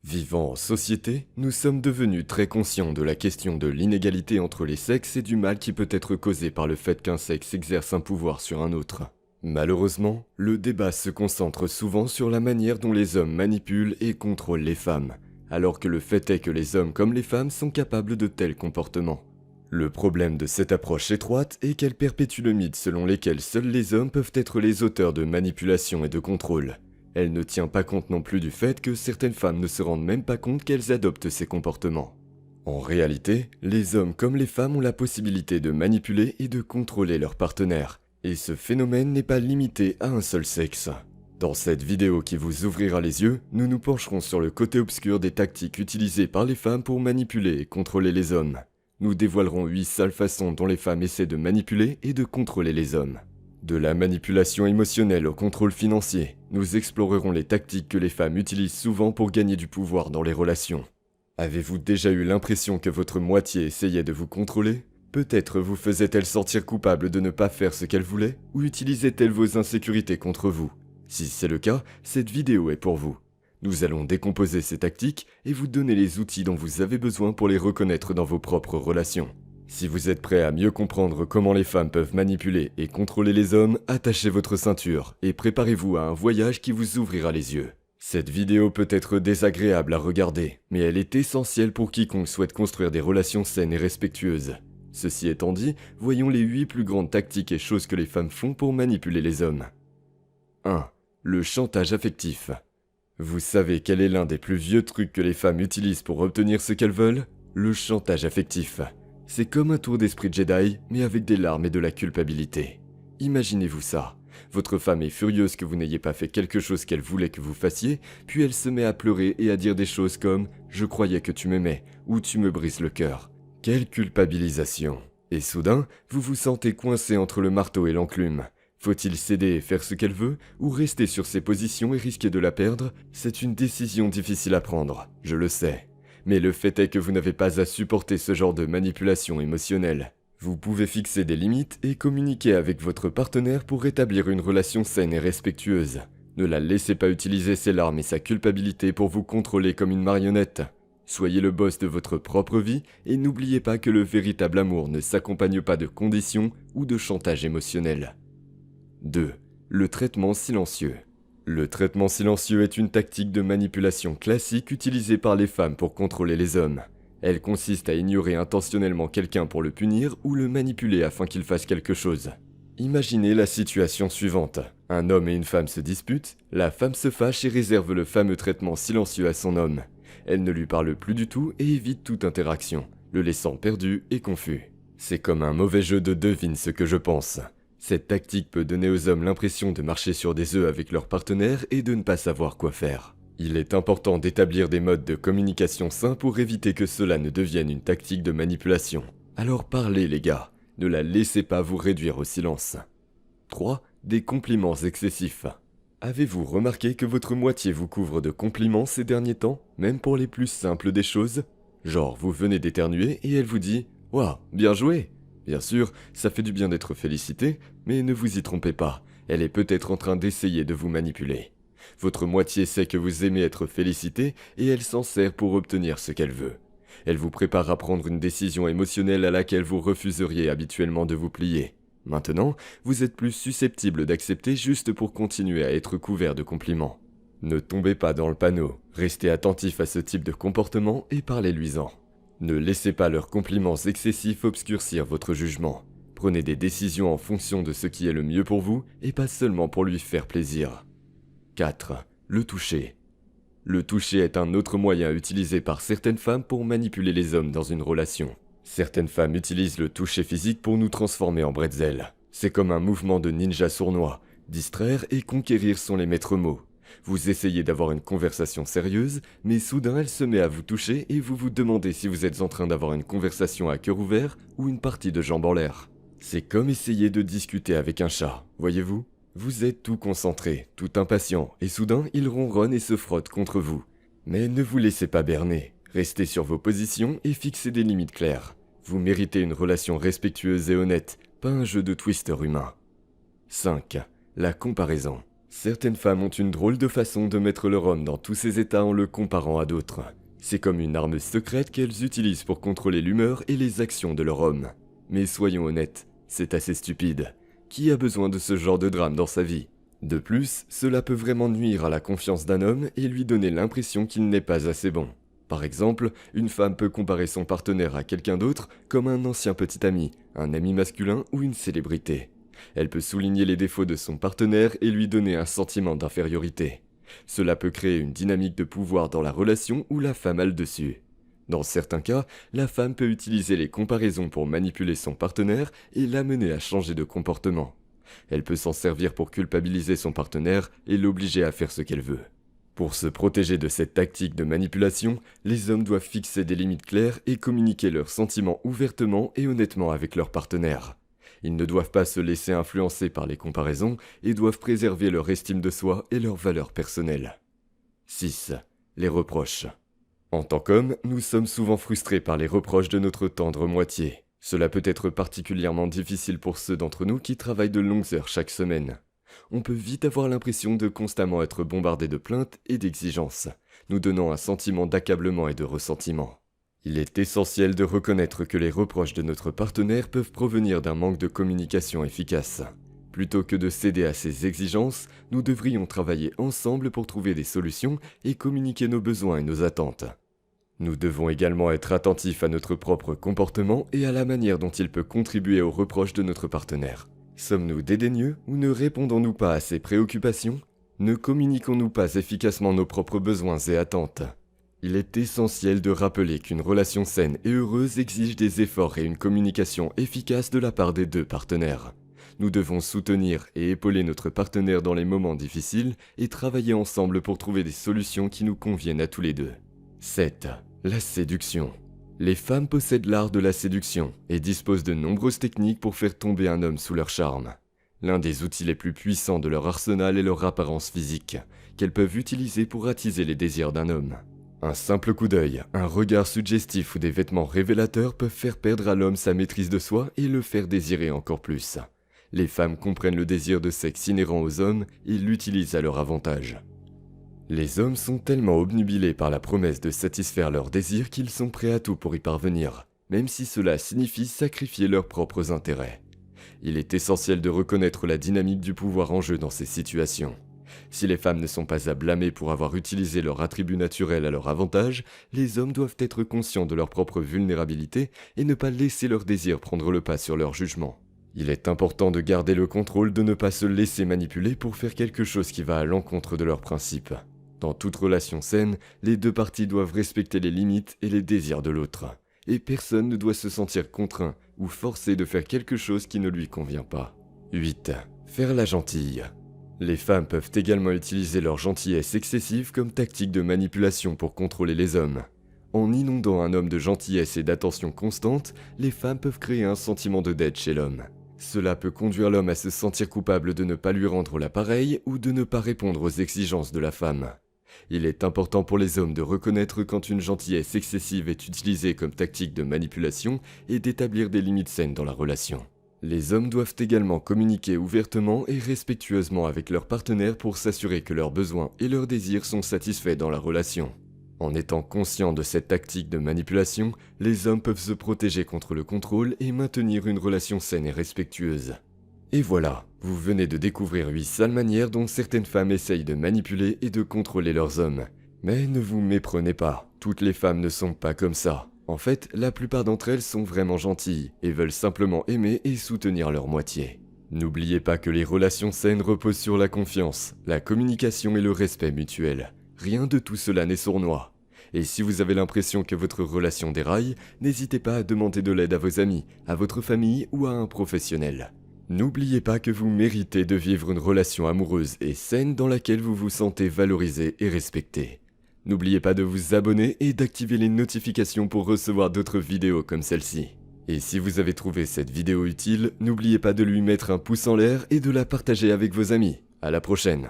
Vivant en société, nous sommes devenus très conscients de la question de l'inégalité entre les sexes et du mal qui peut être causé par le fait qu'un sexe exerce un pouvoir sur un autre. Malheureusement, le débat se concentre souvent sur la manière dont les hommes manipulent et contrôlent les femmes, alors que le fait est que les hommes comme les femmes sont capables de tels comportements. Le problème de cette approche étroite est qu'elle perpétue le mythe selon lequel seuls les hommes peuvent être les auteurs de manipulation et de contrôle. Elle ne tient pas compte non plus du fait que certaines femmes ne se rendent même pas compte qu'elles adoptent ces comportements. En réalité, les hommes comme les femmes ont la possibilité de manipuler et de contrôler leurs partenaires, et ce phénomène n'est pas limité à un seul sexe. Dans cette vidéo qui vous ouvrira les yeux, nous nous pencherons sur le côté obscur des tactiques utilisées par les femmes pour manipuler et contrôler les hommes. Nous dévoilerons 8 sales façons dont les femmes essaient de manipuler et de contrôler les hommes. De la manipulation émotionnelle au contrôle financier, nous explorerons les tactiques que les femmes utilisent souvent pour gagner du pouvoir dans les relations. Avez-vous déjà eu l'impression que votre moitié essayait de vous contrôler ? Peut-être vous faisait-elle sentir coupable de ne pas faire ce qu'elle voulait, ou utilisait-elle vos insécurités contre vous ? Si c'est le cas, cette vidéo est pour vous. Nous allons décomposer ces tactiques et vous donner les outils dont vous avez besoin pour les reconnaître dans vos propres relations. Si vous êtes prêt à mieux comprendre comment les femmes peuvent manipuler et contrôler les hommes, attachez votre ceinture et préparez-vous à un voyage qui vous ouvrira les yeux. Cette vidéo peut être désagréable à regarder, mais elle est essentielle pour quiconque souhaite construire des relations saines et respectueuses. Ceci étant dit, voyons les 8 plus grandes tactiques et choses que les femmes font pour manipuler les hommes. 1. Le chantage affectif. Vous savez quel est l'un des plus vieux trucs que les femmes utilisent pour obtenir ce qu'elles veulent ? Le chantage affectif. C'est comme un tour d'esprit Jedi, mais avec des larmes et de la culpabilité. Imaginez-vous ça. Votre femme est furieuse que vous n'ayez pas fait quelque chose qu'elle voulait que vous fassiez, puis elle se met à pleurer et à dire des choses comme « Je croyais que tu m'aimais » ou « Tu me brises le cœur ». Quelle culpabilisation. Et soudain, vous vous sentez coincé entre le marteau et l'enclume. Faut-il céder et faire ce qu'elle veut, ou rester sur ses positions et risquer de la perdre ? C'est une décision difficile à prendre, je le sais. Mais le fait est que vous n'avez pas à supporter ce genre de manipulation émotionnelle. Vous pouvez fixer des limites et communiquer avec votre partenaire pour établir une relation saine et respectueuse. Ne la laissez pas utiliser ses larmes et sa culpabilité pour vous contrôler comme une marionnette. Soyez le boss de votre propre vie et n'oubliez pas que le véritable amour ne s'accompagne pas de conditions ou de chantage émotionnel. 2. Le traitement silencieux. Le traitement silencieux est une tactique de manipulation classique utilisée par les femmes pour contrôler les hommes. Elle consiste à ignorer intentionnellement quelqu'un pour le punir ou le manipuler afin qu'il fasse quelque chose. Imaginez la situation suivante. Un homme et une femme se disputent, la femme se fâche et réserve le fameux traitement silencieux à son homme. Elle ne lui parle plus du tout et évite toute interaction, le laissant perdu et confus. C'est comme un mauvais jeu de devine ce que je pense. Cette tactique peut donner aux hommes l'impression de marcher sur des œufs avec leur partenaire et de ne pas savoir quoi faire. Il est important d'établir des modes de communication sains pour éviter que cela ne devienne une tactique de manipulation. Alors parlez les gars, ne la laissez pas vous réduire au silence. 3. Des compliments excessifs. Avez-vous remarqué que votre moitié vous couvre de compliments ces derniers temps, même pour les plus simples des choses ? Genre, vous venez d'éternuer et elle vous dit « Waouh, bien joué !» Bien sûr, ça fait du bien d'être félicité, mais ne vous y trompez pas, elle est peut-être en train d'essayer de vous manipuler. Votre moitié sait que vous aimez être félicité et elle s'en sert pour obtenir ce qu'elle veut. Elle vous prépare à prendre une décision émotionnelle à laquelle vous refuseriez habituellement de vous plier. Maintenant, vous êtes plus susceptible d'accepter juste pour continuer à être couvert de compliments. Ne tombez pas dans le panneau, restez attentif à ce type de comportement et parlez-lui-en. Ne laissez pas leurs compliments excessifs obscurcir votre jugement. Prenez des décisions en fonction de ce qui est le mieux pour vous et pas seulement pour lui faire plaisir. 4. Le toucher. Le toucher est un autre moyen utilisé par certaines femmes pour manipuler les hommes dans une relation. Certaines femmes utilisent le toucher physique pour nous transformer en bretzel. C'est comme un mouvement de ninja sournois. Distraire et conquérir sont les maîtres mots. Vous essayez d'avoir une conversation sérieuse, mais soudain elle se met à vous toucher et vous vous demandez si vous êtes en train d'avoir une conversation à cœur ouvert ou une partie de jambes en l'air. C'est comme essayer de discuter avec un chat, voyez-vous ? Vous êtes tout concentré, tout impatient, et soudain il ronronne et se frotte contre vous. Mais ne vous laissez pas berner, restez sur vos positions et fixez des limites claires. Vous méritez une relation respectueuse et honnête, pas un jeu de twister humain. 5. La comparaison. Certaines femmes ont une drôle de façon de mettre leur homme dans tous ses états en le comparant à d'autres. C'est comme une arme secrète qu'elles utilisent pour contrôler l'humeur et les actions de leur homme. Mais soyons honnêtes, c'est assez stupide. Qui a besoin de ce genre de drame dans sa vie? De plus, cela peut vraiment nuire à la confiance d'un homme et lui donner l'impression qu'il n'est pas assez bon. Par exemple, une femme peut comparer son partenaire à quelqu'un d'autre comme un ancien petit ami, un ami masculin ou une célébrité. Elle peut souligner les défauts de son partenaire et lui donner un sentiment d'infériorité. Cela peut créer une dynamique de pouvoir dans la relation où la femme a le dessus. Dans certains cas, la femme peut utiliser les comparaisons pour manipuler son partenaire et l'amener à changer de comportement. Elle peut s'en servir pour culpabiliser son partenaire et l'obliger à faire ce qu'elle veut. Pour se protéger de cette tactique de manipulation, les hommes doivent fixer des limites claires et communiquer leurs sentiments ouvertement et honnêtement avec leur partenaire. Ils ne doivent pas se laisser influencer par les comparaisons et doivent préserver leur estime de soi et leurs valeurs personnelles. 6. Les reproches. En tant qu'hommes, nous sommes souvent frustrés par les reproches de notre tendre moitié. Cela peut être particulièrement difficile pour ceux d'entre nous qui travaillent de longues heures chaque semaine. On peut vite avoir l'impression de constamment être bombardé de plaintes et d'exigences, nous donnant un sentiment d'accablement et de ressentiment. Il est essentiel de reconnaître que les reproches de notre partenaire peuvent provenir d'un manque de communication efficace. Plutôt que de céder à ces exigences, nous devrions travailler ensemble pour trouver des solutions et communiquer nos besoins et nos attentes. Nous devons également être attentifs à notre propre comportement et à la manière dont il peut contribuer aux reproches de notre partenaire. Sommes-nous dédaigneux ou ne répondons-nous pas à ses préoccupations? Ne communiquons-nous pas efficacement nos propres besoins et attentes? Il est essentiel de rappeler qu'une relation saine et heureuse exige des efforts et une communication efficace de la part des deux partenaires. Nous devons soutenir et épauler notre partenaire dans les moments difficiles et travailler ensemble pour trouver des solutions qui nous conviennent à tous les deux. 7. La séduction. Les femmes possèdent l'art de la séduction et disposent de nombreuses techniques pour faire tomber un homme sous leur charme. L'un des outils les plus puissants de leur arsenal est leur apparence physique, qu'elles peuvent utiliser pour attiser les désirs d'un homme. Un simple coup d'œil, un regard suggestif ou des vêtements révélateurs peuvent faire perdre à l'homme sa maîtrise de soi et le faire désirer encore plus. Les femmes comprennent le désir de sexe inhérent aux hommes et l'utilisent à leur avantage. Les hommes sont tellement obnubilés par la promesse de satisfaire leurs désirs qu'ils sont prêts à tout pour y parvenir, même si cela signifie sacrifier leurs propres intérêts. Il est essentiel de reconnaître la dynamique du pouvoir en jeu dans ces situations. Si les femmes ne sont pas à blâmer pour avoir utilisé leur attribut naturel à leur avantage, les hommes doivent être conscients de leur propre vulnérabilité et ne pas laisser leurs désirs prendre le pas sur leur jugement. Il est important de garder le contrôle, de ne pas se laisser manipuler pour faire quelque chose qui va à l'encontre de leurs principes. Dans toute relation saine, les deux parties doivent respecter les limites et les désirs de l'autre. Et personne ne doit se sentir contraint ou forcé de faire quelque chose qui ne lui convient pas. 8. Faire la gentille. Les femmes peuvent également utiliser leur gentillesse excessive comme tactique de manipulation pour contrôler les hommes. En inondant un homme de gentillesse et d'attention constante, les femmes peuvent créer un sentiment de dette chez l'homme. Cela peut conduire l'homme à se sentir coupable de ne pas lui rendre l'appareil ou de ne pas répondre aux exigences de la femme. Il est important pour les hommes de reconnaître quand une gentillesse excessive est utilisée comme tactique de manipulation et d'établir des limites saines dans la relation. Les hommes doivent également communiquer ouvertement et respectueusement avec leurs partenaires pour s'assurer que leurs besoins et leurs désirs sont satisfaits dans la relation. En étant conscients de cette tactique de manipulation, les hommes peuvent se protéger contre le contrôle et maintenir une relation saine et respectueuse. Et voilà, vous venez de découvrir 8 sales manières dont certaines femmes essayent de manipuler et de contrôler leurs hommes. Mais ne vous méprenez pas, toutes les femmes ne sont pas comme ça. En fait, la plupart d'entre elles sont vraiment gentilles et veulent simplement aimer et soutenir leur moitié. N'oubliez pas que les relations saines reposent sur la confiance, la communication et le respect mutuel. Rien de tout cela n'est sournois. Et si vous avez l'impression que votre relation déraille, n'hésitez pas à demander de l'aide à vos amis, à votre famille ou à un professionnel. N'oubliez pas que vous méritez de vivre une relation amoureuse et saine dans laquelle vous vous sentez valorisé et respecté. N'oubliez pas de vous abonner et d'activer les notifications pour recevoir d'autres vidéos comme celle-ci. Et si vous avez trouvé cette vidéo utile, n'oubliez pas de lui mettre un pouce en l'air et de la partager avec vos amis. À la prochaine!